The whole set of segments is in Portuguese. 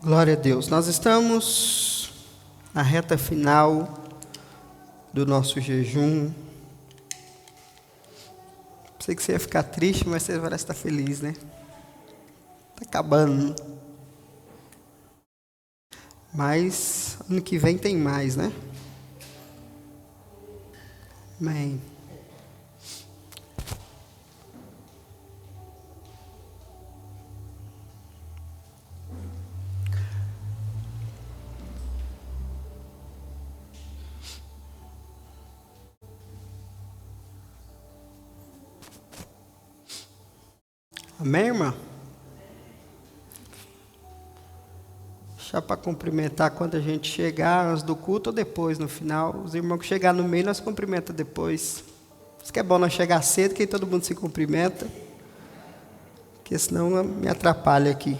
Glória a Deus. Nós estamos na reta final do nosso jejum. Pensei que você ia ficar triste, mas você parece estar feliz, né? Está acabando. Mas ano que vem tem mais, né? Amém. Amém, irmã? Já para cumprimentar quando a gente chegar, antes do culto ou depois, no final. Os irmãos que chegar no meio, nós cumprimentamos depois. Isso que é bom nós chegar cedo, que aí todo mundo se cumprimenta. Porque senão me atrapalha aqui.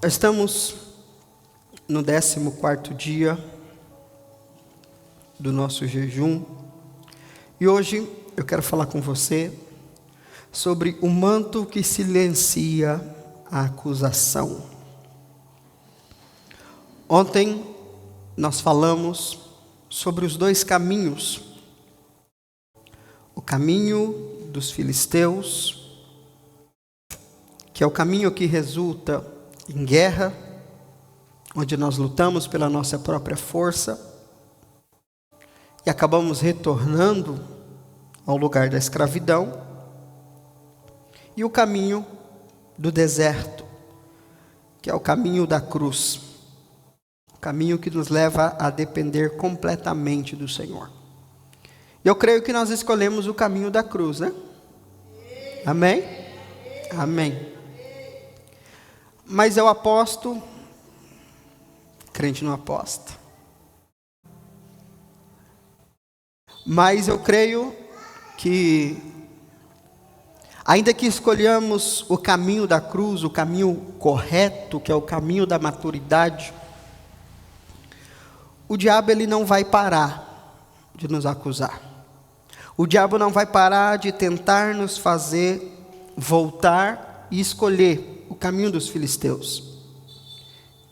Nós estamos no 14º dia do nosso jejum. E hoje eu quero falar com você sobre o manto que silencia a acusação. Ontem nós falamos sobre os dois caminhos. O caminho dos filisteus, que é o caminho que resulta em guerra, onde nós lutamos pela nossa própria força, e acabamos retornando ao lugar da escravidão, e o caminho do deserto, que é o caminho da cruz, o caminho que nos leva a depender completamente do Senhor. E eu creio que nós escolhemos o caminho da cruz, né? Amém? Amém. Mas eu aposto, crente não aposta. Mas eu creio que, ainda que escolhamos o caminho da cruz, o caminho correto, que é o caminho da maturidade, o diabo ele não vai parar de nos acusar. O diabo não vai parar de tentar nos fazer voltar e escolher o caminho dos filisteus.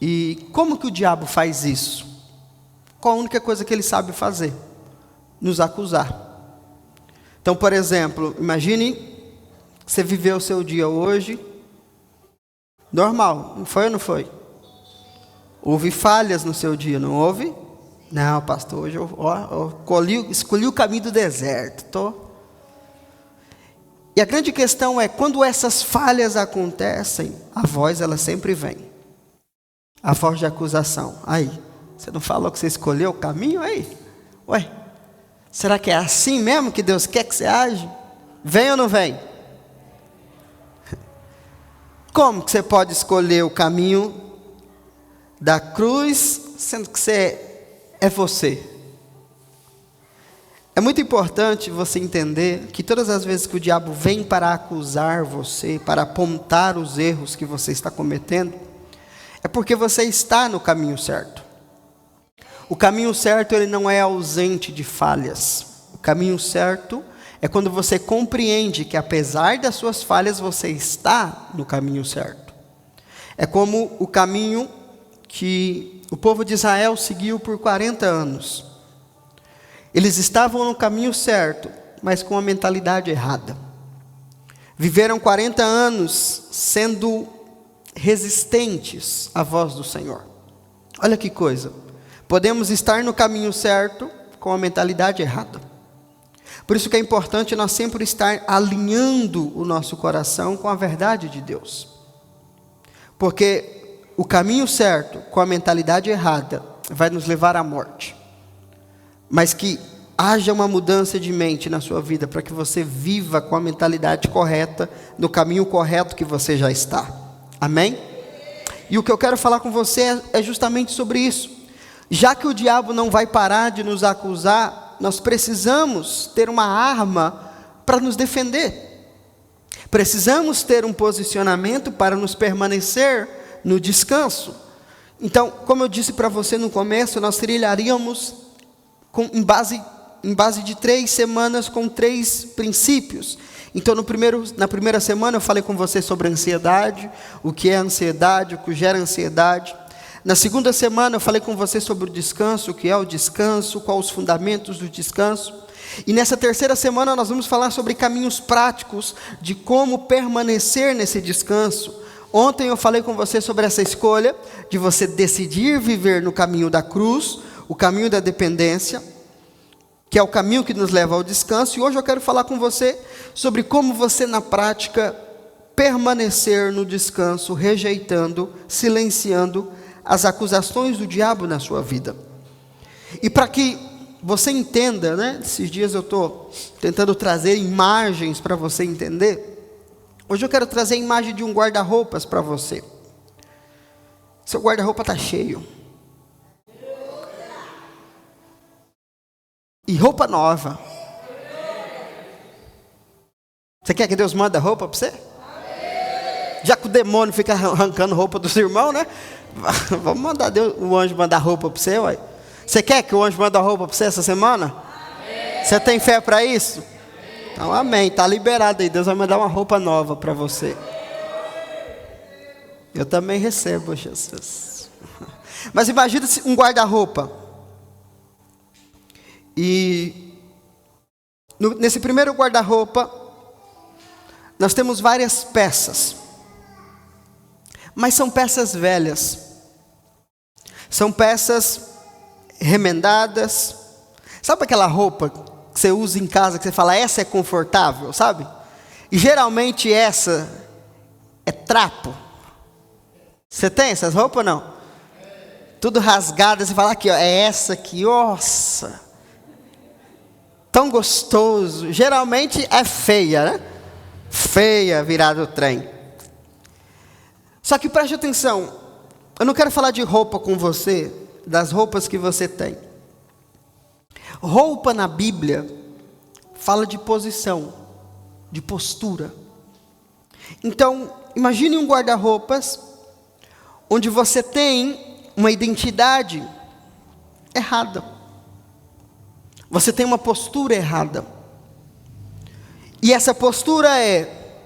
E como que o diabo faz isso? Qual a única coisa que ele sabe fazer? Nos acusar. Então, por exemplo, imagine que você viveu o seu dia hoje normal, não foi ou não foi? Houve falhas no seu dia, não houve? Não, pastor, hoje eu escolhi o caminho do deserto. E a grande questão é, quando essas falhas acontecem, a voz ela sempre vem. A voz de acusação. Aí, você não falou que você escolheu o caminho aí? Ué, será que é assim mesmo que Deus quer que você age? Vem ou não vem? Como que você pode escolher o caminho da cruz, sendo que você é você? É muito importante você entender que todas as vezes que o diabo vem para acusar você, para apontar os erros que você está cometendo, é porque você está no caminho certo. O caminho certo ele não é ausente de falhas. O caminho certo é quando você compreende que apesar das suas falhas você está no caminho certo. É como o caminho que o povo de Israel seguiu por 40 anos. Eles estavam no caminho certo, mas com a mentalidade errada. Viveram 40 anos sendo resistentes à voz do Senhor. Olha que coisa. Podemos estar no caminho certo com a mentalidade errada. Por isso que é importante nós sempre estar alinhando o nosso coração com a verdade de Deus. Porque o caminho certo com a mentalidade errada vai nos levar à morte. Mas que haja uma mudança de mente na sua vida para que você viva com a mentalidade correta, no caminho correto que você já está. Amém? E o que eu quero falar com você é justamente sobre isso. Já que o diabo não vai parar de nos acusar, nós precisamos ter uma arma para nos defender. Precisamos ter um posicionamento para nos permanecer no descanso. Então, como eu disse para você no começo, nós trilharíamos em base em base de 3 semanas com 3 princípios. Então, na primeira semana eu falei com você sobre ansiedade, o que é ansiedade, o que gera ansiedade. Na segunda semana eu falei com você sobre o descanso, o que é o descanso, quais os fundamentos do descanso. E nessa terceira semana nós vamos falar sobre caminhos práticos de como permanecer nesse descanso. Ontem eu falei com você sobre essa escolha de você decidir viver no caminho da cruz, o caminho da dependência, que é o caminho que nos leva ao descanso. E hoje eu quero falar com você sobre como você na prática permanecer no descanso, rejeitando, silenciando as acusações do diabo na sua vida. E para que você entenda, né? Esses dias eu estou tentando trazer imagens para você entender. Hoje eu quero trazer a imagem de um guarda-roupas para você. Seu guarda-roupa está cheio. E roupa nova. Você quer que Deus mande roupa para você? Já que o demônio fica arrancando roupa dos irmãos, né? Vamos mandar o anjo mandar roupa para você, ué. Você quer que o anjo mande roupa para você essa semana? Você tem fé para isso? Então, amém. Está liberado aí. Deus vai mandar uma roupa nova para você. Eu também recebo, Jesus. Mas imagina um guarda-roupa. E nesse primeiro guarda-roupa, nós temos várias peças. Mas são peças velhas. São peças remendadas. Sabe aquela roupa que você usa em casa, que você fala, essa é confortável, sabe? E geralmente essa é trapo. Você tem essas roupas ou não? Tudo rasgada, você fala aqui, ó, é essa aqui, nossa. Tão gostoso. Geralmente é feia, né? Feia, virada o trem. Só que preste atenção, eu não quero falar de roupa com você, das roupas que você tem. Roupa na Bíblia fala de posição, de postura. Então, imagine um guarda-roupas onde você tem uma identidade errada. Você tem uma postura errada. E essa postura é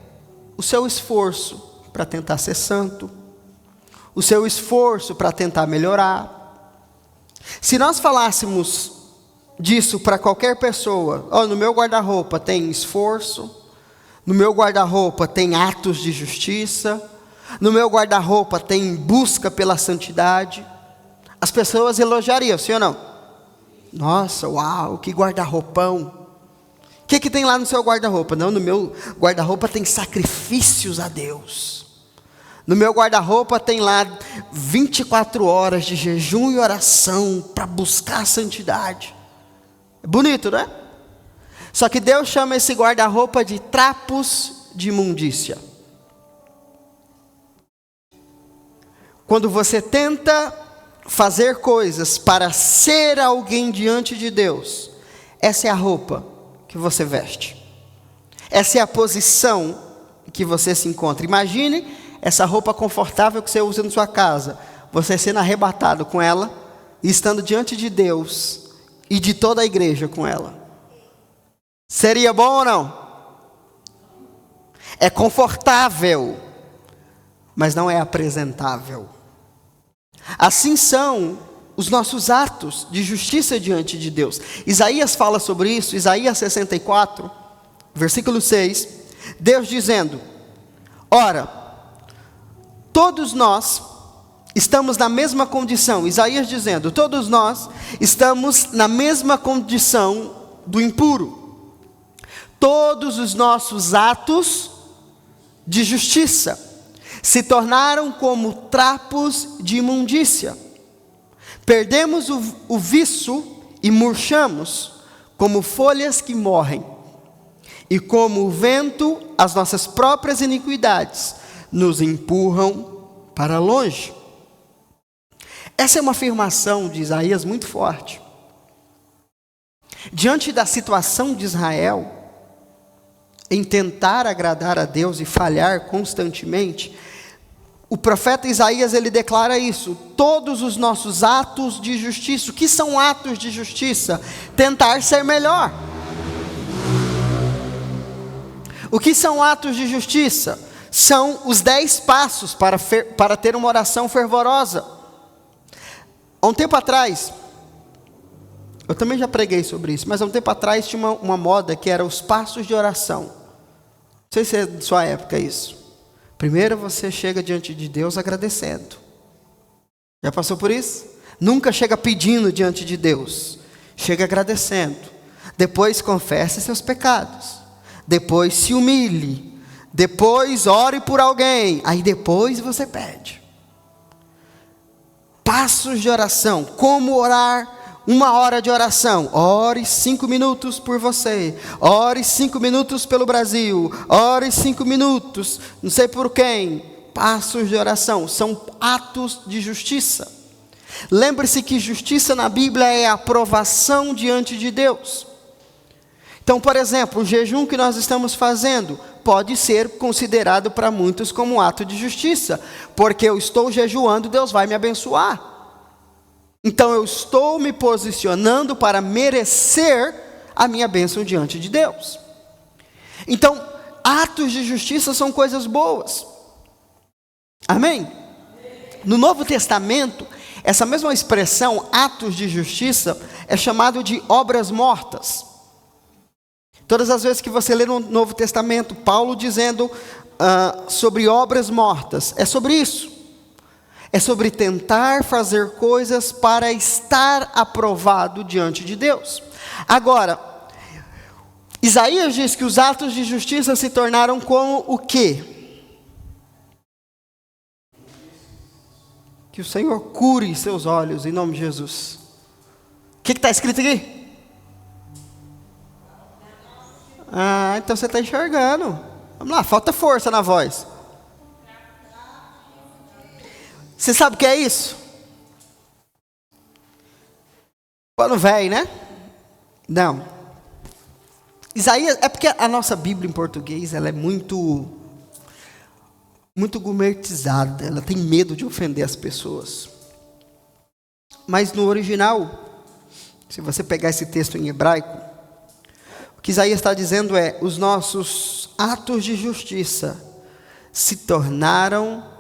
o seu esforço para tentar ser santo, o seu esforço para tentar melhorar. Se nós falássemos disso para qualquer pessoa, no meu guarda-roupa tem esforço, no meu guarda-roupa tem atos de justiça, no meu guarda-roupa tem busca pela santidade, as pessoas elogiariam, sim ou não? Nossa, uau, que guarda-roupão. O que tem lá no seu guarda-roupa? Não, no meu guarda-roupa tem sacrifícios a Deus. No meu guarda-roupa tem lá 24 horas de jejum e oração para buscar a santidade. É bonito, né? Só que Deus chama esse guarda-roupa de trapos de imundícia. Quando você tenta fazer coisas para ser alguém diante de Deus, essa é a roupa que você veste. Essa é a posição que você se encontra. Imagine essa roupa confortável que você usa na sua casa, você sendo arrebatado com ela e estando diante de Deus e de toda a igreja com ela. Seria bom ou não? É confortável, mas não é apresentável. Assim são os nossos atos de justiça diante de Deus. Isaías fala sobre isso, Isaías 64, versículo 6, Deus dizendo, ora, todos nós estamos na mesma condição, Isaías dizendo, todos nós estamos na mesma condição do impuro. Todos os nossos atos de justiça se tornaram como trapos de imundícia. Perdemos o viço e murchamos como folhas que morrem. E como o vento, as nossas próprias iniquidades nos empurram para longe. Essa é uma afirmação de Isaías muito forte. Diante da situação de Israel, em tentar agradar a Deus e falhar constantemente, o profeta Isaías, ele declara isso: todos os nossos atos de justiça. O que são atos de justiça? Tentar ser melhor. O que são atos de justiça? São os 10 passos para ter uma oração fervorosa. Há um tempo atrás, eu também já preguei sobre isso, mas há um tempo atrás tinha uma moda que era os passos de oração. Não sei se é de sua época isso. Primeiro você chega diante de Deus agradecendo. Já passou por isso? Nunca chega pedindo diante de Deus. Chega agradecendo. Depois confesse seus pecados. Depois se humilhe. Depois ore por alguém. Aí depois você pede. Passos de oração. Como orar? 1 hora de oração. Ore 5 minutos por você. Ore 5 minutos pelo Brasil. Ore 5 minutos, não sei por quem. Passos de oração são atos de justiça. Lembre-se que justiça na Bíblia é aprovação diante de Deus. Então, por exemplo, o jejum que nós estamos fazendo pode ser considerado para muitos como um ato de justiça, porque eu estou jejuando, Deus vai me abençoar. Então eu estou me posicionando para merecer a minha bênção diante de Deus. Então, atos de justiça são coisas boas. Amém? No Novo Testamento, essa mesma expressão, atos de justiça, é chamado de obras mortas. Todas as vezes que você lê no Novo Testamento, Paulo dizendo sobre obras mortas, é sobre isso. É sobre tentar fazer coisas para estar aprovado diante de Deus. Agora, Isaías diz que os atos de justiça se tornaram como o quê? Que o Senhor cure seus olhos em nome de Jesus. O que está escrito aqui? Então você está enxergando. Vamos lá, falta força na voz. Você sabe o que é isso? Pano velho, né? Não. Isaías, é porque a nossa Bíblia em português, ela é muito gourmetizada. Ela tem medo de ofender as pessoas. Mas no original, se você pegar esse texto em hebraico, o que Isaías está dizendo é: os nossos atos de justiça se tornaram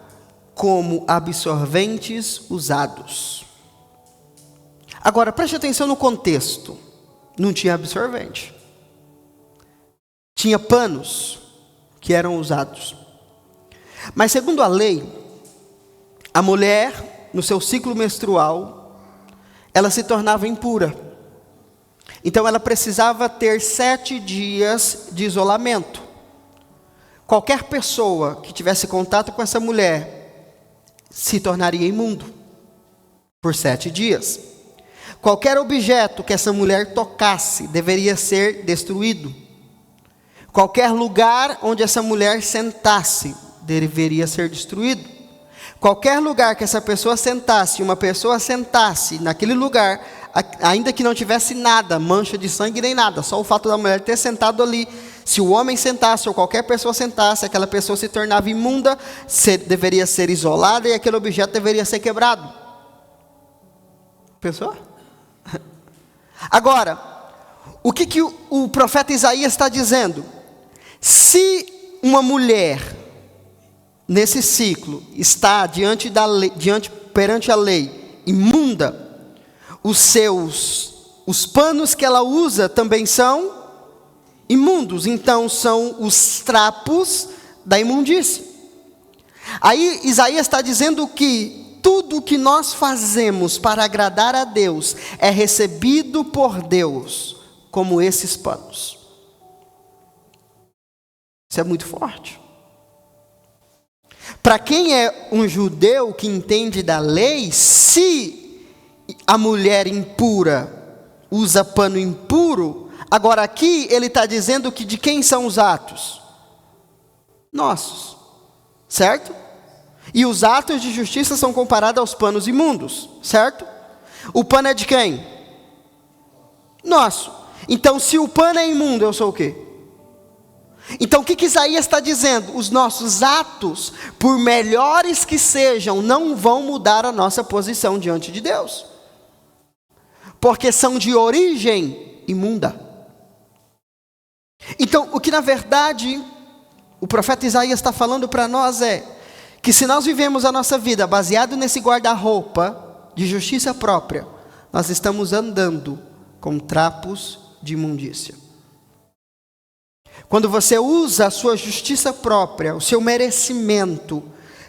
como absorventes usados. Agora, preste atenção no contexto. Não tinha absorvente. Tinha panos que eram usados. Mas segundo a lei, a mulher, no seu ciclo menstrual, ela se tornava impura. Então ela precisava ter 7 dias de isolamento. Qualquer pessoa que tivesse contato com essa mulher se tornaria imundo por 7 dias. Qualquer objeto que essa mulher tocasse deveria ser destruído. Qualquer lugar onde essa mulher sentasse deveria ser destruído. Qualquer lugar que essa pessoa sentasse, uma pessoa sentasse naquele lugar, ainda que não tivesse nada, mancha de sangue nem nada, só o fato da mulher ter sentado ali, se o homem sentasse ou qualquer pessoa sentasse, aquela pessoa se tornava imunda, deveria ser isolada e aquele objeto deveria ser quebrado. Pensou? Agora, o que o profeta Isaías está dizendo? Se uma mulher, nesse ciclo, está perante a lei, imunda, os panos que ela usa também são imundos, então são os trapos da imundície. Aí Isaías está dizendo que tudo o que nós fazemos para agradar a Deus é recebido por Deus como esses panos. Isso é muito forte. Para quem é um judeu que entende da lei, se a mulher impura usa pano impuro, agora aqui ele está dizendo que de quem são os atos? Nossos, certo? E os atos de justiça são comparados aos panos imundos, certo? O pano é de quem? Nosso. Então se o pano é imundo, eu sou o quê? Então o que Isaías está dizendo? Os nossos atos, por melhores que sejam, não vão mudar a nossa posição diante de Deus, porque são de origem imunda. Então o que na verdade o profeta Isaías está falando para nós é que se nós vivemos a nossa vida baseado nesse guarda-roupa de justiça própria, nós estamos andando com trapos de imundícia. Quando você usa a sua justiça própria, o seu merecimento,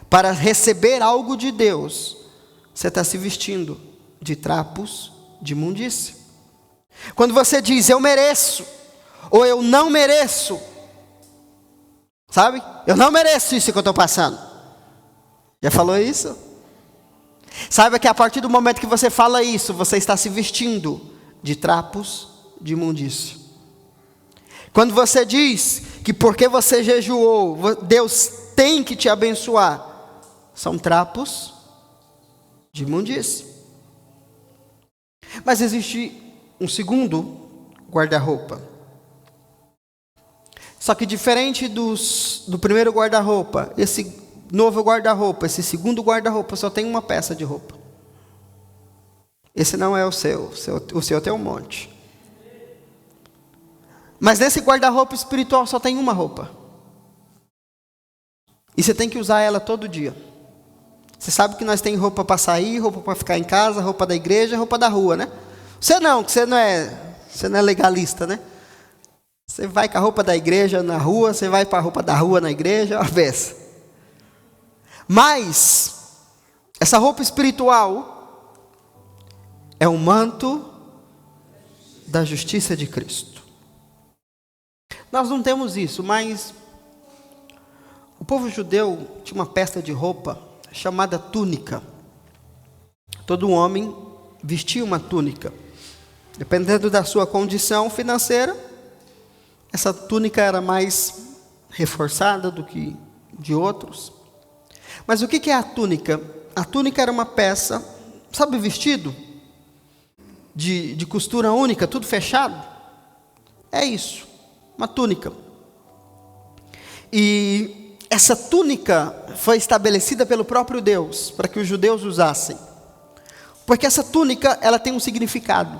para receber algo de Deus, você está se vestindo de trapos de imundícia. Quando você diz, eu mereço, ou eu não mereço, sabe? Eu não mereço isso que eu estou passando. Já falou isso? Saiba que a partir do momento que você fala isso, você está se vestindo de trapos de imundícia. Quando você diz que porque você jejuou, Deus tem que te abençoar, são trapos de imundícia. Mas existe um segundo guarda-roupa. Só que diferente do primeiro guarda-roupa, esse novo guarda-roupa, esse segundo guarda-roupa só tem uma peça de roupa. Esse não é o seu tem um monte. Mas nesse guarda-roupa espiritual só tem uma roupa. E você tem que usar ela todo dia. Você sabe que nós temos roupa para sair, roupa para ficar em casa, roupa da igreja, roupa da rua, né? Você não é legalista, né? Você vai com a roupa da igreja na rua, você vai para a roupa da rua na igreja, é uma vez. Mas essa roupa espiritual é um manto da justiça de Cristo. Nós não temos isso, mas o povo judeu tinha uma peça de roupa chamada túnica. Todo homem vestia uma túnica. Dependendo da sua condição financeira, essa túnica era mais reforçada do que de outros. Mas o que é a túnica? A túnica era uma peça, sabe o vestido? De costura única, tudo fechado? É isso, uma túnica. E essa túnica foi estabelecida pelo próprio Deus, para que os judeus usassem. Porque essa túnica, ela tem um significado.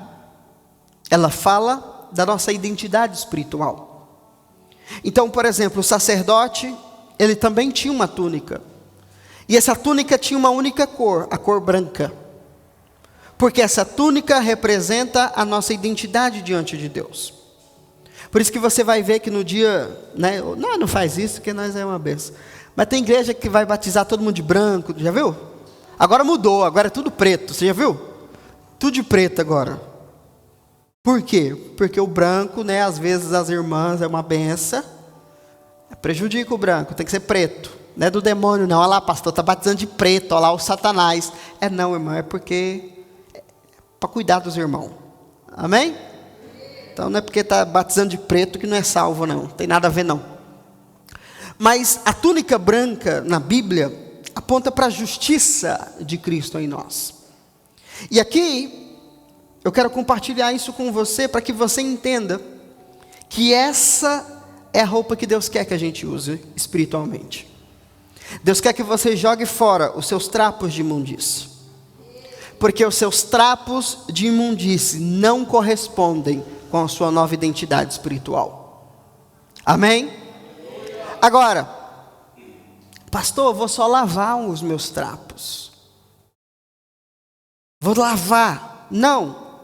Ela fala da nossa identidade espiritual. Então, por exemplo, o sacerdote, ele também tinha uma túnica. E essa túnica tinha uma única cor, a cor branca. Porque essa túnica representa a nossa identidade diante de Deus. Por isso que você vai ver que no dia, né, não faz isso, porque nós é uma benção. Mas tem igreja que vai batizar todo mundo de branco, já viu? Agora mudou, agora é tudo preto, você já viu? Tudo de preto agora. Por quê? Porque o branco, né, às vezes as irmãs é uma benção, prejudica o branco, tem que ser preto. Não é do demônio não, olha lá pastor, está batizando de preto, olha lá o Satanás. Não irmão, é porque é para cuidar dos irmãos, amém? Então não é porque está batizando de preto que não é salvo não, tem nada a ver não. Mas a túnica branca na Bíblia aponta para a justiça de Cristo em nós. E aqui eu quero compartilhar isso com você para que você entenda que essa é a roupa que Deus quer que a gente use espiritualmente. Deus quer que você jogue fora os seus trapos de imundície. Porque os seus trapos de imundície não correspondem com a sua nova identidade espiritual. Amém? Agora, pastor, eu vou só lavar os meus trapos. Vou lavar. Não.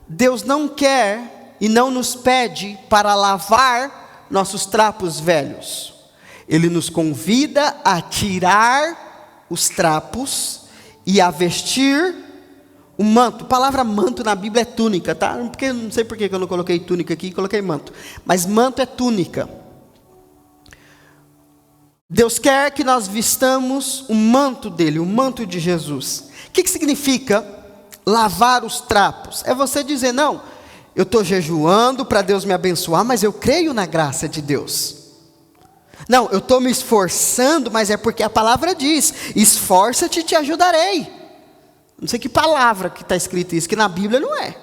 Deus não quer e não nos pede para lavar nossos trapos velhos. Ele nos convida a tirar os trapos e a vestir o manto. A palavra manto na Bíblia é túnica, tá? Porque não sei por que eu não coloquei túnica aqui e coloquei manto. Mas manto é túnica. Deus quer que nós vistamos o manto dele, o manto de Jesus. O que significa lavar os trapos? É você dizer, não, eu estou jejuando para Deus me abençoar, mas eu creio na graça de Deus. Não, eu estou me esforçando, mas é porque a palavra diz, esforça-te e te ajudarei. Não sei que palavra que está escrito isso, que na Bíblia não é.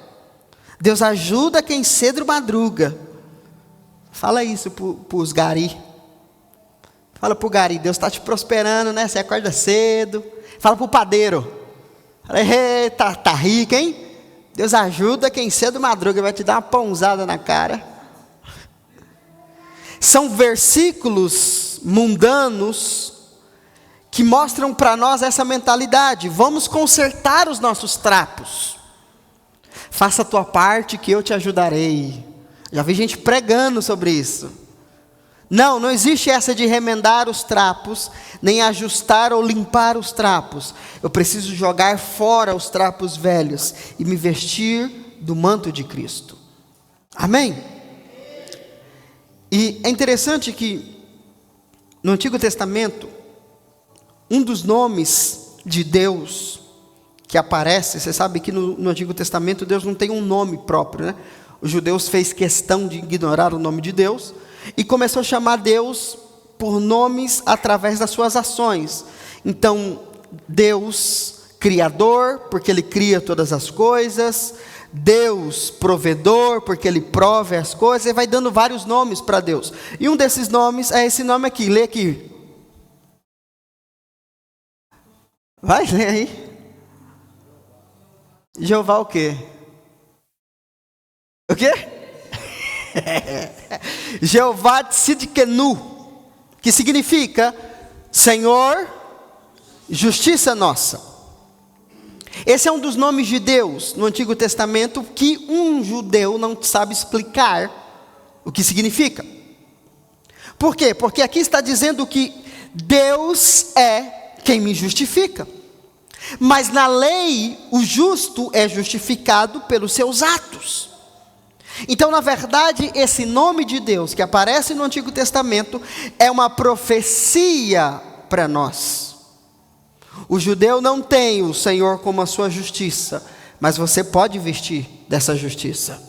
Deus ajuda quem cedo madruga. Fala isso para os gari. Fala para o gari, Deus está te prosperando, né? Você acorda cedo. Fala para o padeiro. Fala, eita, tá rico, hein? Deus ajuda quem cedo madruga, vai te dar uma pãozada na cara. São versículos mundanos que mostram para nós essa mentalidade. Vamos consertar os nossos trapos. Faça a tua parte que eu te ajudarei. Já vi gente pregando sobre isso. Não existe essa de remendar os trapos, nem ajustar ou limpar os trapos. Eu preciso jogar fora os trapos velhos e me vestir do manto de Cristo. Amém? E é interessante que no Antigo Testamento, um dos nomes de Deus que aparece, você sabe que no Antigo Testamento Deus não tem um nome próprio, né? Os judeus fez questão de ignorar o nome de Deus e começou a chamar Deus por nomes através das suas ações. Então, Deus Criador, porque Ele cria todas as coisas. Deus Provedor, porque Ele prove as coisas. E vai dando vários nomes para Deus. E um desses nomes é esse nome aqui, lê aqui. Vai, lê aí. Jeová o quê? O quê? Jeová Tzidkenu, que significa Senhor, justiça nossa. Esse é um dos nomes de Deus no Antigo Testamento que um judeu não sabe explicar o que significa. Por quê? Porque aqui está dizendo que Deus é quem me justifica. Mas na lei, o justo é justificado pelos seus atos. Então, na verdade, esse nome de Deus que aparece no Antigo Testamento é uma profecia para nós. O judeu não tem o Senhor como a sua justiça, mas você pode vestir dessa justiça.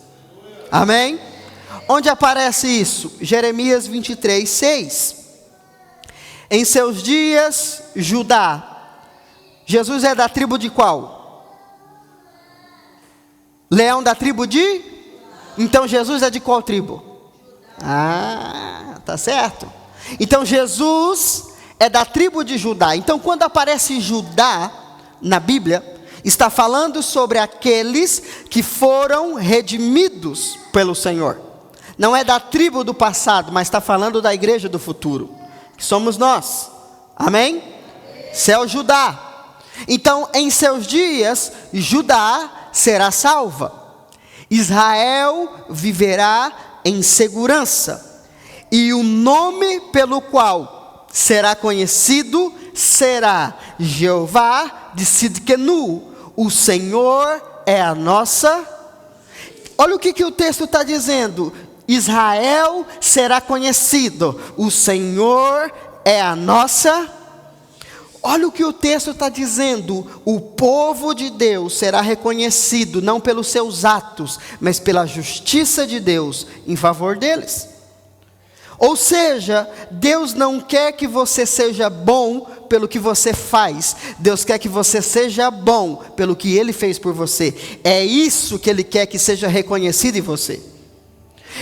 Amém? Onde aparece isso? Jeremias 23, 6. Em seus dias, Judá. Jesus é da tribo de qual? Leão da tribo de? Então Jesus é de qual tribo? Tá certo. Então Jesus é da tribo de Judá. Então quando aparece Judá na Bíblia, está falando sobre aqueles que foram redimidos pelo Senhor. Não é da tribo do passado, mas está falando da igreja do futuro, que somos nós. Amém? Céu Judá. Então, em seus dias, Judá será salva. Israel viverá em segurança. E o nome pelo qual será conhecido será Jeová de Tzidkenu. O Senhor é a nossa. Olha o que o texto está dizendo. Israel será conhecido. O Senhor é a nossa. Olha o que o texto está dizendo. O povo de Deus será reconhecido não pelos seus atos, mas pela justiça de Deus em favor deles. Ou seja, Deus não quer que você seja bom pelo que você faz. Deus quer que você seja bom pelo que Ele fez por você. É isso que Ele quer que seja reconhecido em você.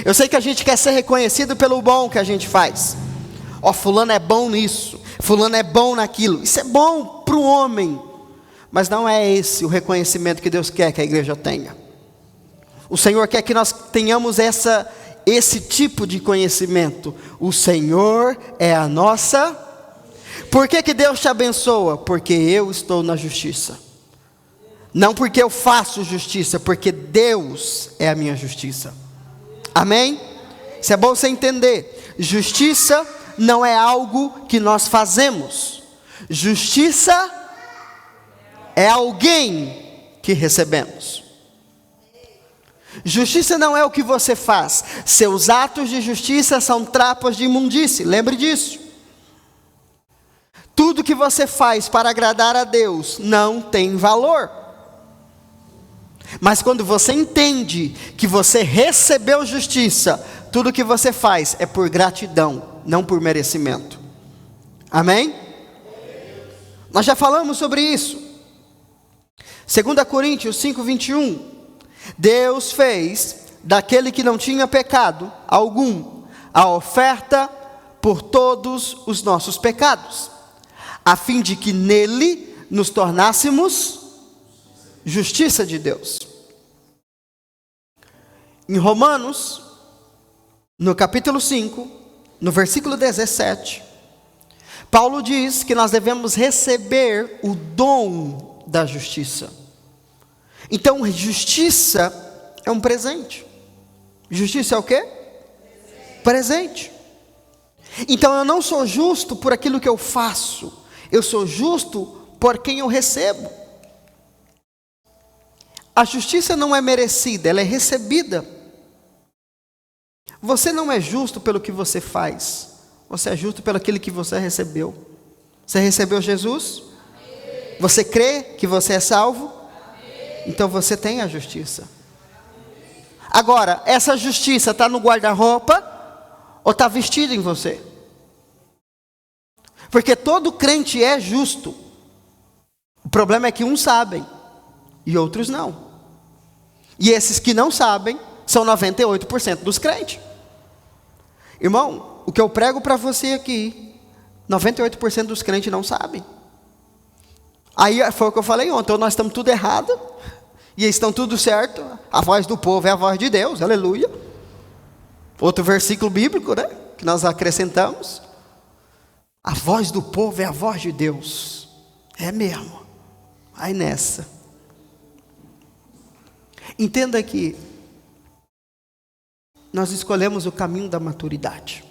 Eu sei que a gente quer ser reconhecido pelo bom que a gente faz. Fulano é bom nisso, fulano é bom naquilo. Isso é bom para o homem, mas não é esse o reconhecimento que Deus quer que a igreja tenha. O Senhor quer que nós tenhamos esse tipo de conhecimento. O Senhor é a nossa. Por que Deus te abençoa? Porque eu estou na justiça. Não porque eu faço justiça, porque Deus é a minha justiça. Amém? Isso é bom você entender. Justiça não é algo que nós fazemos. Justiça é alguém que recebemos. Justiça não é o que você faz. Seus atos de justiça são trapos de imundície. Lembre disso. Tudo que você faz para agradar a Deus não tem valor. Mas quando você entende que você recebeu justiça, tudo que você faz é por gratidão, não por merecimento. Amém? Nós já falamos sobre isso. 2 Coríntios 5:21. Deus fez daquele que não tinha pecado algum, a oferta por todos os nossos pecados, a fim de que nele nos tornássemos justiça de Deus. Em Romanos, no capítulo 5, no versículo 17, Paulo diz que nós devemos receber o dom da justiça. Então, justiça é um presente. Justiça é o quê? Presente. Então, eu não sou justo por aquilo que eu faço, eu sou justo por quem eu recebo. A justiça não é merecida, ela é recebida. Você não é justo pelo que você faz, você é justo pelo aquilo que você recebeu. Você recebeu Jesus? Amém. Você crê que você é salvo? Amém. Então você tem a justiça. Agora, essa justiça está no guarda-roupa ou está vestida em você? Porque todo crente é justo. O problema é que uns sabem e outros não. E esses que não sabem são 98% dos crentes. Irmão, o que eu prego para você aqui, 98% dos crentes não sabem. Aí foi o que eu falei ontem, ou nós estamos tudo errado, e eles estão tudo certo. A voz do povo é a voz de Deus, aleluia. Outro versículo bíblico, né, que nós acrescentamos. A voz do povo é a voz de Deus. É mesmo. Aí nessa. Entenda que nós escolhemos o caminho da maturidade.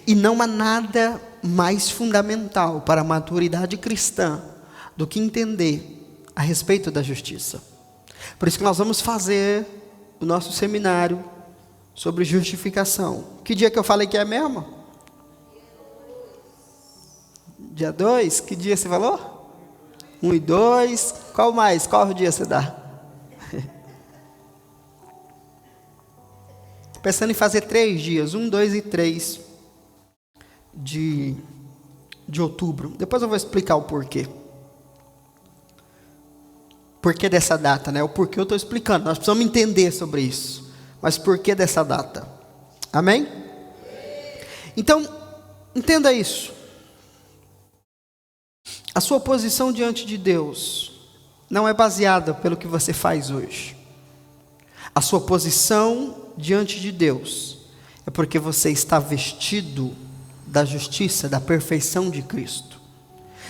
E não há nada mais fundamental para a maturidade cristã do que entender a respeito da justiça. Por isso que nós vamos fazer o nosso seminário sobre justificação. Que dia que eu falei que é mesmo? Dia 2? Que dia você falou? 1 e 2. Qual mais? Qual dia você dá? Pensando em fazer 3 dias, 1, 2 e 3 de outubro. Depois eu vou explicar o porquê. Porquê dessa data, né? O porquê eu estou explicando. Nós precisamos entender sobre isso. Mas porquê dessa data? Amém? Então, entenda isso. A sua posição diante de Deus não é baseada pelo que você faz hoje. A sua posição diante de Deus é porque você está vestido da justiça, da perfeição de Cristo.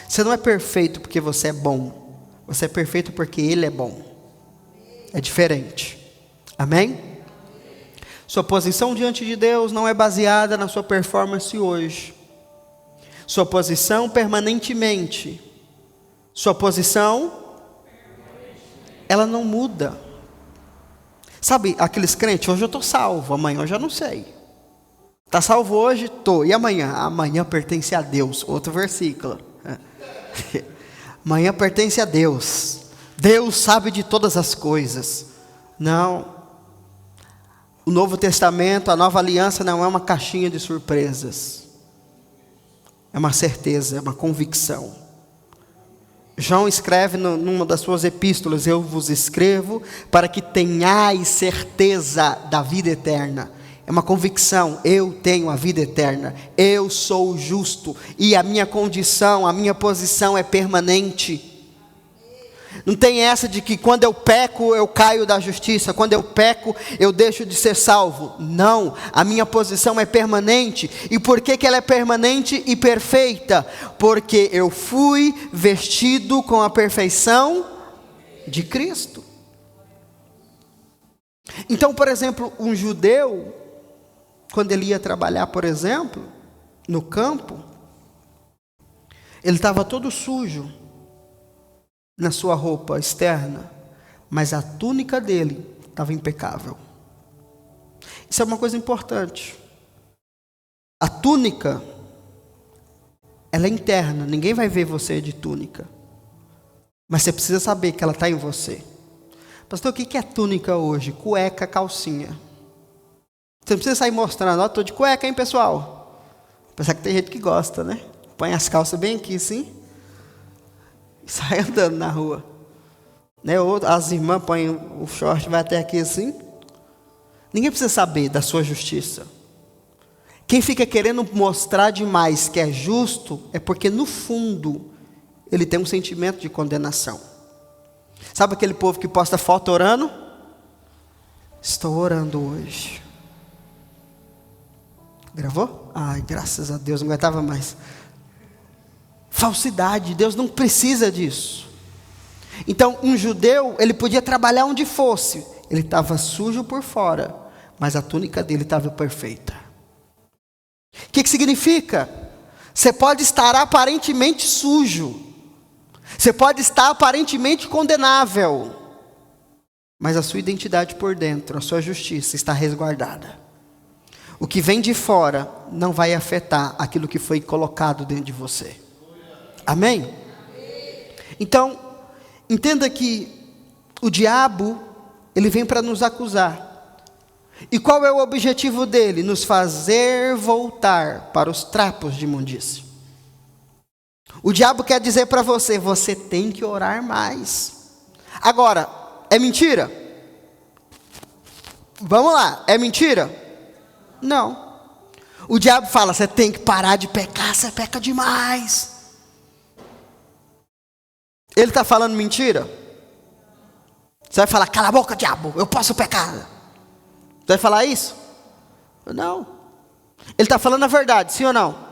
Você não é perfeito porque você é bom, você é perfeito porque Ele é bom. É diferente. Amém? Sua posição diante de Deus não é baseada na sua performance hoje. Sua posição permanentemente. Sua posição, ela não muda. Sabe aqueles crentes, hoje eu estou salvo, amanhã eu já não sei. Está salvo hoje? Estou. E amanhã? Amanhã pertence a Deus. Outro versículo. Amanhã pertence a Deus. Deus sabe de todas as coisas. Não. O Novo Testamento, a Nova Aliança não é uma caixinha de surpresas. É uma certeza, é uma convicção. João escreve numa das suas epístolas: eu vos escrevo para que tenhais certeza da vida eterna. É uma convicção, eu tenho a vida eterna, eu sou justo, e a minha condição, a minha posição é permanente. Não tem essa de que quando eu peco eu caio da justiça, quando eu peco eu deixo de ser salvo. Não, a minha posição é permanente. E por que ela é permanente e perfeita? Porque eu fui vestido com a perfeição de Cristo. Então, por exemplo, um judeu, quando ele ia trabalhar, por exemplo, no campo, ele estava todo sujo na sua roupa externa, mas a túnica dele estava impecável. Isso é uma coisa importante. A túnica, ela é interna, ninguém vai ver você de túnica, mas você precisa saber que ela está em você. Pastor, o que é túnica hoje? Cueca, calcinha. Você não precisa sair mostrando, ó, estou de cueca, hein, pessoal? Apesar que tem gente que gosta, né? Põe as calças bem aqui, assim, e sai andando na rua, né? Ou as irmãs põem o short, vai até aqui assim. Ninguém precisa saber da sua justiça. Quem fica querendo mostrar demais que é justo, é porque no fundo, ele tem um sentimento de condenação. Sabe aquele povo que posta foto orando? Estou orando hoje. Gravou? Ai, graças a Deus, não aguentava mais. Falsidade, Deus não precisa disso. Então, um judeu, ele podia trabalhar onde fosse. Ele estava sujo por fora, mas a túnica dele estava perfeita. O que significa? Você pode estar aparentemente sujo. Você pode estar aparentemente condenável. Mas a sua identidade por dentro, a sua justiça está resguardada. O que vem de fora não vai afetar aquilo que foi colocado dentro de você. Amém? Então, entenda que o diabo, ele vem para nos acusar. E qual é o objetivo dele? Nos fazer voltar para os trapos de imundícia. O diabo quer dizer para você, você tem que orar mais. Agora, é mentira? Vamos lá, é mentira? Não. O diabo fala, você tem que parar de pecar, você peca demais. Ele está falando mentira? Você vai falar, cala a boca, diabo, eu posso pecar. Você vai falar isso? Não. Ele está falando a verdade, sim ou não?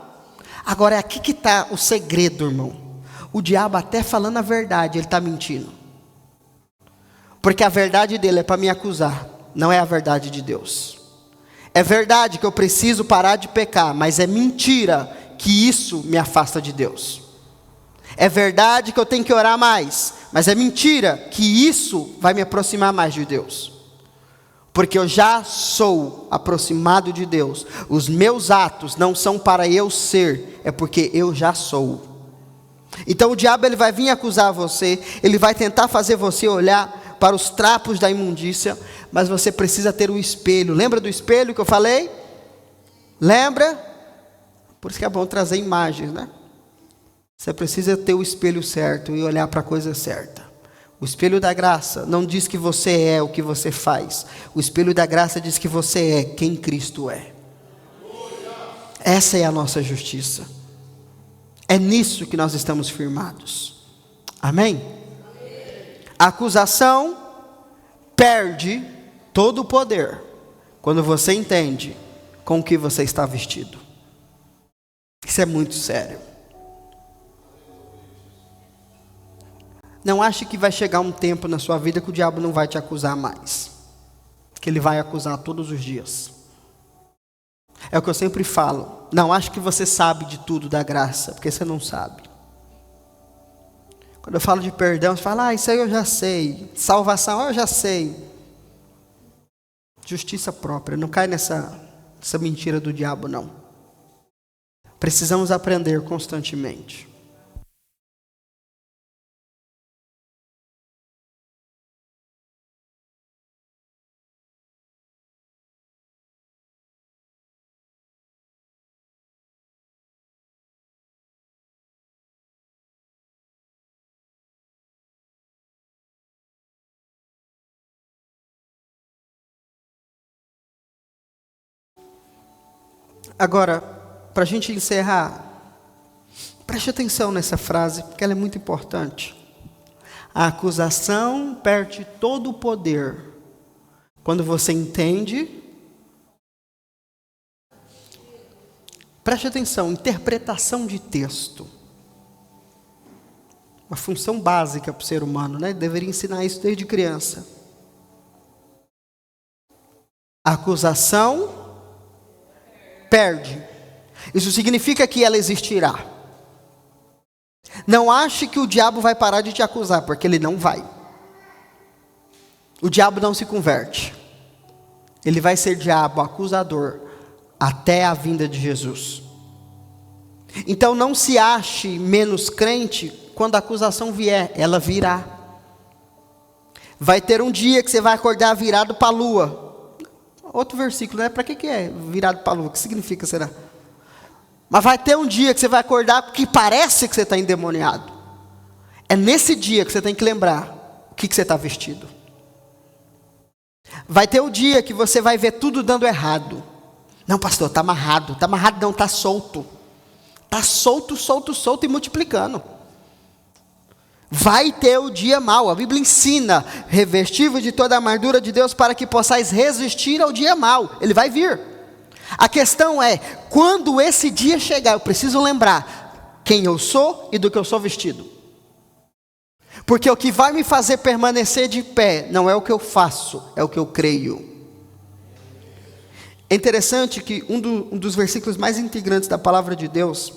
Agora é aqui que está o segredo, irmão. O diabo até falando a verdade, ele está mentindo. Porque a verdade dele é para me acusar, não é a verdade de Deus. É verdade que eu preciso parar de pecar, mas é mentira que isso me afasta de Deus. É verdade que eu tenho que orar mais, mas é mentira que isso vai me aproximar mais de Deus. Porque eu já sou aproximado de Deus. Os meus atos não são para eu ser, é porque eu já sou. Então o diabo, ele vai vir acusar você, ele vai tentar fazer você olhar para os trapos da imundícia, mas você precisa ter o espelho. Lembra do espelho que eu falei? Lembra? Por isso que é bom trazer imagens, né? Você precisa ter o espelho certo e olhar para a coisa certa. O espelho da graça não diz que você é o que você faz. O espelho da graça diz que você é quem Cristo é. Essa é a nossa justiça. É nisso que nós estamos firmados. Amém? A acusação perde todo o poder quando você entende com o que você está vestido. Isso é muito sério. Não ache que vai chegar um tempo na sua vida que o diabo não vai te acusar mais. Que ele vai acusar todos os dias. É o que eu sempre falo. Não ache que você sabe de tudo da graça, porque você não sabe. Quando eu falo de perdão, você fala, isso aí eu já sei. Salvação, eu já sei. Justiça própria, não cai nessa mentira do diabo, não. Precisamos aprender constantemente. Agora, para a gente encerrar, preste atenção nessa frase, porque ela é muito importante. A acusação perde todo o poder quando você entende. Preste atenção, interpretação de texto. Uma função básica para o ser humano, né? Deveria ensinar isso desde criança. A acusação perde. Isso significa que ela existirá. Não ache que o diabo vai parar de te acusar, porque ele não vai. O diabo não se converte. Ele vai ser diabo acusador até a vinda de Jesus. Então não se ache menos crente quando a acusação vier, ela virá. Vai ter um dia que você vai acordar virado para a lua. Outro versículo, né? Para que é virado para a lua? O que significa, será? Mas vai ter um dia que você vai acordar que parece que você está endemoniado. É nesse dia que você tem que lembrar o que você está vestido. Vai ter um dia que você vai ver tudo dando errado. Não, pastor, está amarrado. Está amarrado não, está solto. Está solto, solto, solto e multiplicando. Vai ter o dia mau. A Bíblia ensina: revestir-vos de toda a armadura de Deus para que possais resistir ao dia mau. Ele vai vir. A questão é, quando esse dia chegar, eu preciso lembrar quem eu sou e do que eu sou vestido. Porque o que vai me fazer permanecer de pé não é o que eu faço, é o que eu creio. É interessante que um dos versículos mais integrantes da palavra de Deus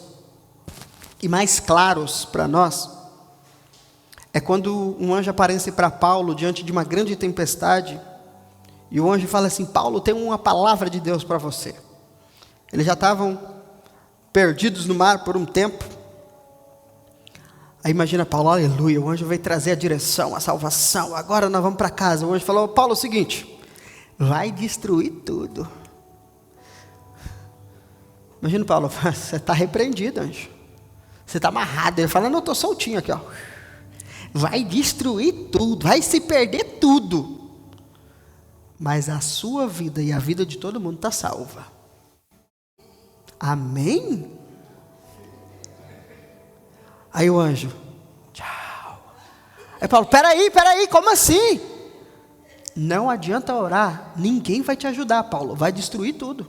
e mais claros para nós é quando um anjo aparece para Paulo diante de uma grande tempestade e o anjo fala assim: Paulo, tem uma palavra de Deus para você. Eles já estavam perdidos no mar por um tempo. Aí imagina Paulo, aleluia, o anjo veio trazer a direção, a salvação, agora nós vamos para casa. O anjo falou: Paulo, é o seguinte, vai destruir tudo. Imagina Paulo, você está repreendido, anjo. Você está amarrado. Ele fala: não, estou soltinho aqui, ó. Vai destruir tudo, vai se perder tudo. Mas a sua vida e a vida de todo mundo está salva. Amém? Aí o anjo, tchau. Aí Paulo, peraí, como assim? Não adianta orar, ninguém vai te ajudar, Paulo, vai destruir tudo.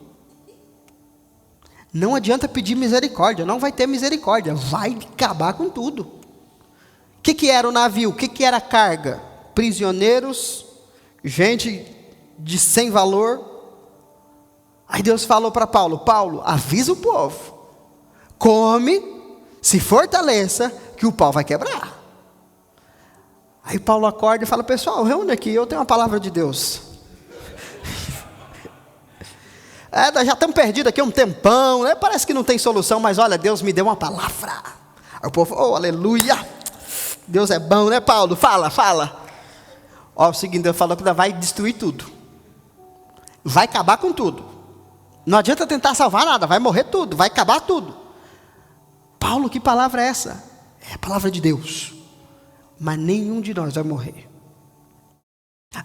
Não adianta pedir misericórdia, não vai ter misericórdia, vai acabar com tudo. O que era o navio? O que era a carga? Prisioneiros, gente de sem valor. Aí Deus falou para Paulo: Paulo, avisa o povo, come, se fortaleça, que o pau vai quebrar. Aí Paulo acorda e fala: pessoal, reúne aqui, eu tenho uma palavra de Deus. Nós já estamos perdidos aqui um tempão, né? Parece que não tem solução, mas olha, Deus me deu uma palavra. Aí o povo, oh, aleluia, Deus é bom, né, Paulo? Fala. Ó, o seguinte, Deus falou que vai destruir tudo, vai acabar com tudo. Não adianta tentar salvar nada, vai morrer tudo, vai acabar tudo. Paulo, que palavra é essa? É a palavra de Deus. Mas nenhum de nós vai morrer.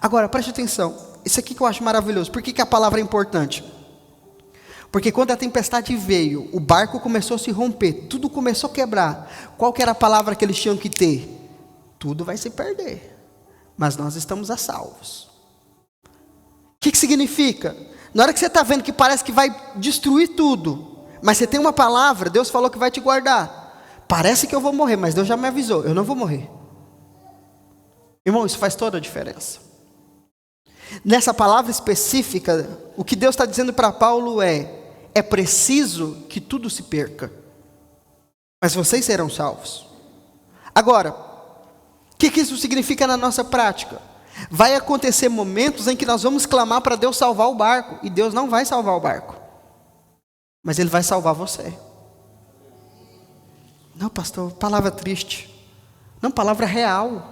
Agora, preste atenção. Isso aqui que eu acho maravilhoso. Por que a palavra é importante? Porque quando a tempestade veio, o barco começou a se romper, tudo começou a quebrar. Qual que era a palavra que eles tinham que ter? Tudo vai se perder, mas nós estamos a salvos. O que significa? Na hora que você está vendo que parece que vai destruir tudo, mas você tem uma palavra, Deus falou que vai te guardar. Parece que eu vou morrer, mas Deus já me avisou, eu não vou morrer. Irmão, isso faz toda a diferença. Nessa palavra específica, o que Deus está dizendo para Paulo é preciso que tudo se perca, mas vocês serão salvos. Agora, o que isso significa na nossa prática? Vai acontecer momentos em que nós vamos clamar para Deus salvar o barco, e Deus não vai salvar o barco, mas Ele vai salvar você. Não, pastor, palavra triste. Não, palavra real.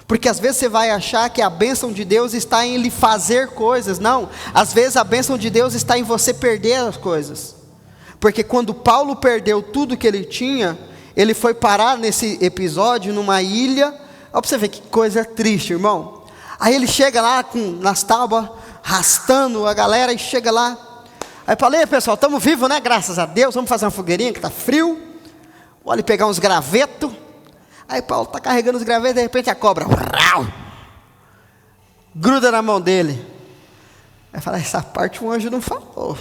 Porque às vezes você vai achar que a bênção de Deus está em lhe fazer coisas. Não, às vezes a bênção de Deus está em você perder as coisas. Porque quando Paulo perdeu tudo que ele tinha, ele foi parar nesse episódio numa ilha. Olha para você ver que coisa triste, irmão. Aí ele chega lá nas tábuas, arrastando a galera, e chega lá. Aí falei, pessoal, estamos vivos, né? Graças a Deus, vamos fazer uma fogueirinha que está frio. Olha, pegar uns gravetos. Aí Paulo está carregando os gravetos, de repente a cobra gruda na mão dele. Aí fala, essa parte o anjo não falou.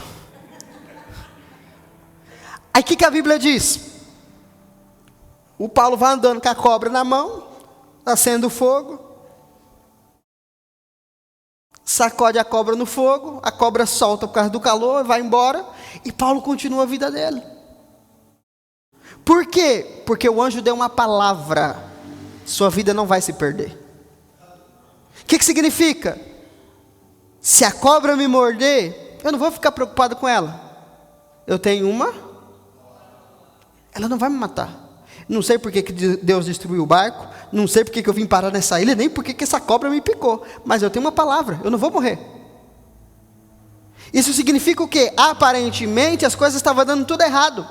Aí o que a Bíblia diz? O Paulo vai andando com a cobra na mão, acende o fogo, sacode a cobra no fogo, a cobra solta por causa do calor, vai embora, e Paulo continua a vida dele. Por quê? Porque o anjo deu uma palavra, sua vida não vai se perder. O que significa? Se a cobra me morder, eu não vou ficar preocupado com ela. Eu tenho uma, ela não vai me matar. Não sei por que Deus destruiu o barco, não sei por que eu vim parar nessa ilha, nem por que essa cobra me picou, mas eu tenho uma palavra, eu não vou morrer. Isso significa o quê? Aparentemente as coisas estavam dando tudo errado.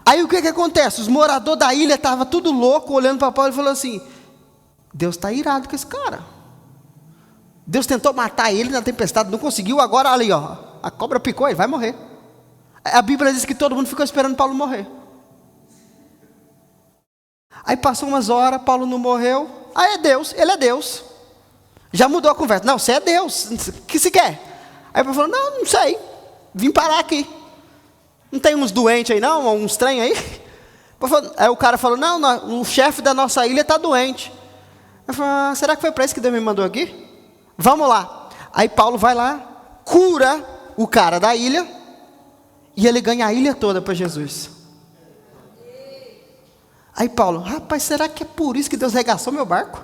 Aí o que acontece? Os moradores da ilha estavam tudo louco, olhando para Paulo e falou assim, Deus está irado com esse cara. Deus tentou matar ele na tempestade, não conseguiu, agora ali ó, A cobra picou, ele vai morrer. A Bíblia diz que todo mundo ficou esperando Paulo morrer. Aí passou umas horas, Paulo não morreu. Ah, é Deus, ele é Deus. Já mudou a conversa. Não, você é Deus, o que se quer? Aí Paulo falou, não sei, vim parar aqui. Não tem uns doentes aí não, uns trem aí? Aí o cara falou, não, o chefe da nossa ilha está doente. Eu falei, será que foi para isso que Deus me mandou aqui? Vamos lá. Aí Paulo vai lá, cura o cara da ilha, e ele ganha a ilha toda para Jesus. Aí Paulo, rapaz, será que é por isso que Deus regaçou meu barco?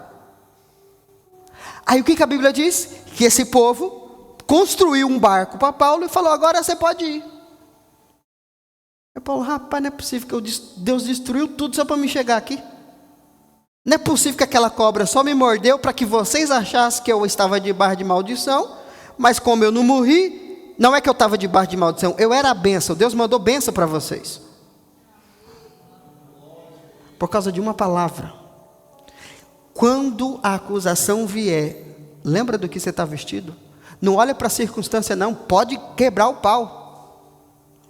Aí o que a Bíblia diz? Que esse povo construiu um barco para Paulo e falou, agora você pode ir. Aí Paulo, rapaz, não é possível que Deus destruiu tudo só para me chegar aqui. Não é possível que aquela cobra só me mordeu para que vocês achassem que eu estava debaixo de maldição, mas como eu não morri, não é que eu estava debaixo de maldição, eu era a bênção, Deus mandou bênção para vocês. Por causa de uma palavra. Quando a acusação vier, lembra do que você está vestido? Não olha para a circunstância não, pode quebrar o pau,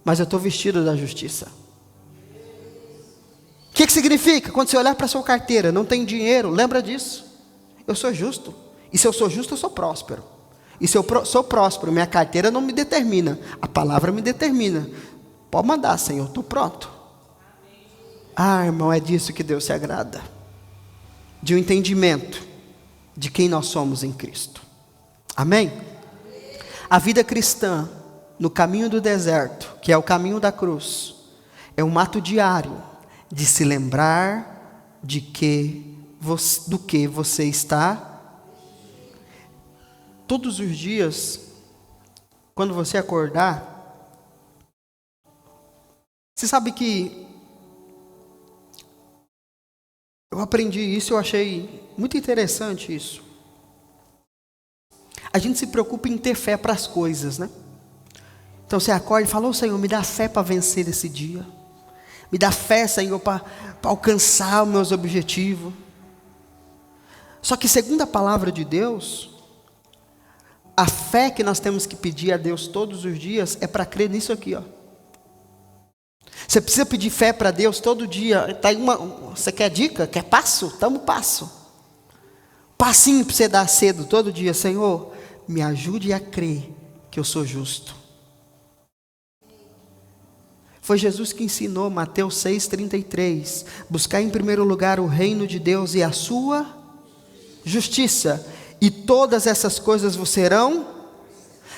mas eu estou vestido da justiça. O que significa? Quando você olhar para a sua carteira, não tem dinheiro, lembra disso. Eu sou justo. E se eu sou justo, eu sou próspero. E se eu sou próspero, minha carteira não me determina. A palavra me determina. Pode mandar, Senhor, estou pronto. Ah, irmão, é disso que Deus se agrada. De um entendimento de quem nós somos em Cristo. Amém? A vida cristã, no caminho do deserto, que é o caminho da cruz, é um ato diário de se lembrar do que você está. Todos os dias, quando você acordar, você sabe que eu aprendi isso, eu achei muito interessante isso. A gente se preocupa em ter fé para as coisas, né? Então você acorda e fala, Senhor, me dá fé para vencer esse dia. Me dá fé, Senhor, para alcançar os meus objetivos. Só que segundo a palavra de Deus, a fé que nós temos que pedir a Deus todos os dias é para crer nisso aqui, ó. Você precisa pedir fé para Deus todo dia. Tá aí você quer dica? Quer passo? Tamo passo. Passinho para você dar cedo todo dia. Senhor, me ajude a crer que eu sou justo. Foi Jesus que ensinou, Mateus 6,33. Buscar em primeiro lugar o reino de Deus e a sua justiça. E todas essas coisas vos serão.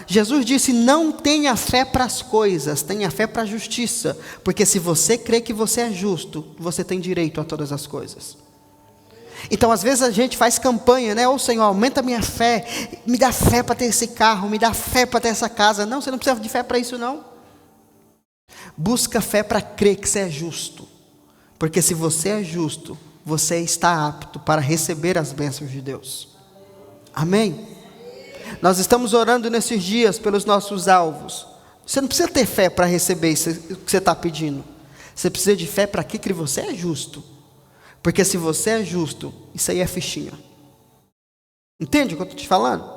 Jesus disse, não tenha fé para as coisas, tenha fé para a justiça. Porque se você crê que você é justo, você tem direito a todas as coisas. Então às vezes a gente faz campanha, né? Ô Senhor, aumenta a minha fé, me dá fé para ter esse carro, me dá fé para ter essa casa. Não, você não precisa de fé para isso não. Busca fé para crer que você é justo. Porque se você é justo, você está apto para receber as bênçãos de Deus. Amém? Nós estamos orando nesses dias pelos nossos alvos. Você não precisa ter fé para receber isso que você está pedindo. Você precisa de fé para que você é justo. Porque se você é justo, isso aí é fichinha. Entende o que eu estou te falando?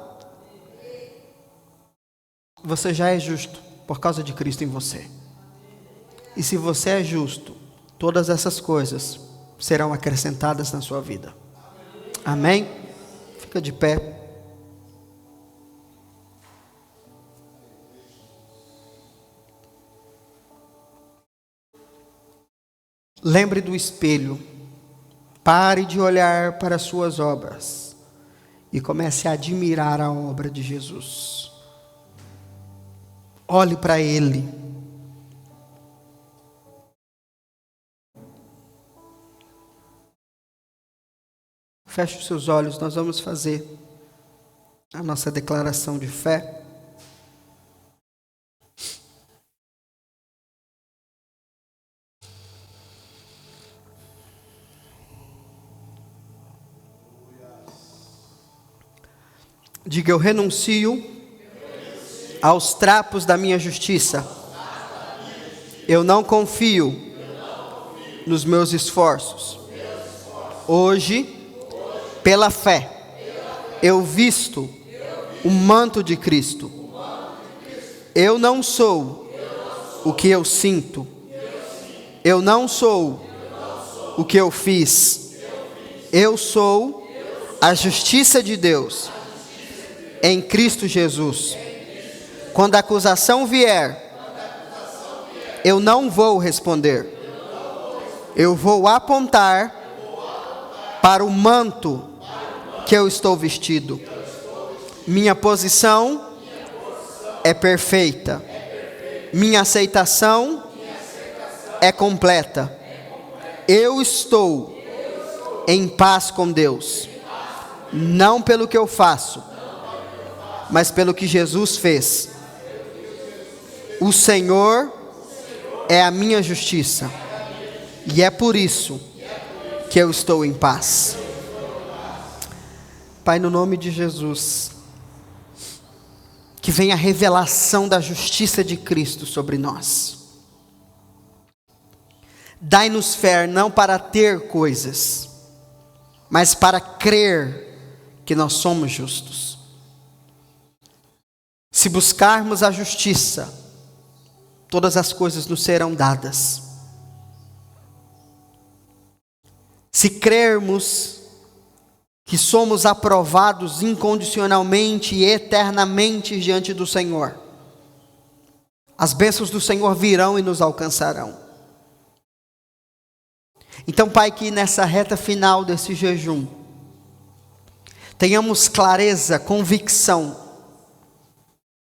Você já é justo por causa de Cristo em você. E se você é justo, todas essas coisas serão acrescentadas na sua vida. Amém? Fica de pé. Lembre do espelho. Pare de olhar para as suas obras e comece a admirar a obra de Jesus. Olhe para Ele. Feche os seus olhos, nós vamos fazer a nossa declaração de fé. Diga, eu renuncio aos trapos da minha justiça. Eu não confio nos meus esforços. Hoje, pela fé, eu visto o manto de Cristo. Eu não sou o que eu sinto. Eu não sou o que eu fiz. Eu sou a justiça de Deus em Cristo Jesus. Quando a acusação vier, eu não vou responder. Eu vou apontar para o manto que eu estou vestido. Minha posição é perfeita. Minha aceitação é completa. Eu estou em paz com Deus. Não pelo que eu faço, mas pelo que Jesus fez. O Senhor é a minha justiça. E é por isso que eu estou em paz. Pai, no nome de Jesus, que venha a revelação da justiça de Cristo sobre nós. Dai-nos fé não para ter coisas, mas para crer que nós somos justos. Se buscarmos a justiça, todas as coisas nos serão dadas. Se crermos que somos aprovados incondicionalmente e eternamente diante do Senhor, as bênçãos do Senhor virão e nos alcançarão. Então, Pai, que nessa reta final desse jejum, tenhamos clareza, convicção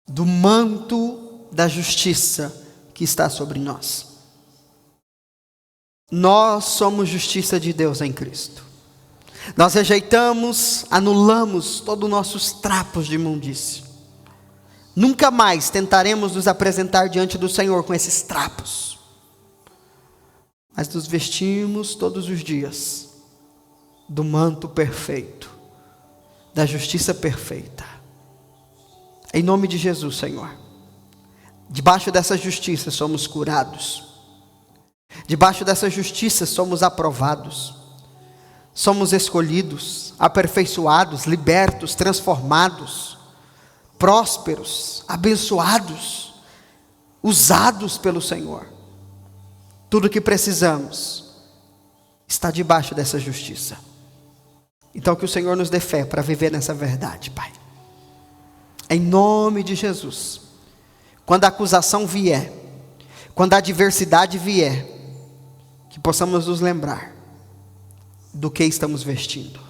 do manto da justiça que está sobre nós. Nós somos justiça de Deus em Cristo. Nós rejeitamos, anulamos todos os nossos trapos de imundície. Nunca mais tentaremos nos apresentar diante do Senhor com esses trapos. Mas nos vestimos todos os dias do manto perfeito, da justiça perfeita. Em nome de Jesus, Senhor. Debaixo dessa justiça somos curados. Debaixo dessa justiça somos aprovados. Somos escolhidos, aperfeiçoados, libertos, transformados, prósperos, abençoados, usados pelo Senhor. Tudo o que precisamos está debaixo dessa justiça. Então que o Senhor nos dê fé para viver nessa verdade, Pai. Em nome de Jesus. Quando a acusação vier, quando a adversidade vier, que possamos nos lembrar do que estamos vestindo,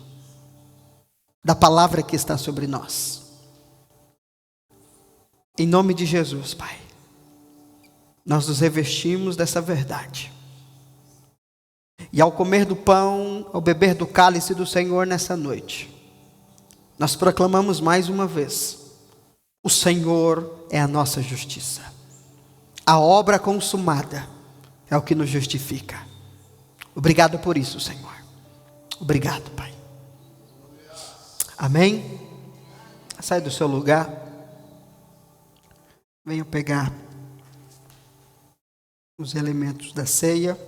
da palavra que está sobre nós. Em nome de Jesus, Pai, nós nos revestimos dessa verdade. E ao comer do pão, ao beber do cálice do Senhor nessa noite, nós proclamamos mais uma vez: o Senhor é a nossa justiça. A obra consumada é o que nos justifica. Obrigado por isso, Senhor. Obrigado, Pai. Amém? Sai do seu lugar. Venha pegar os elementos da ceia.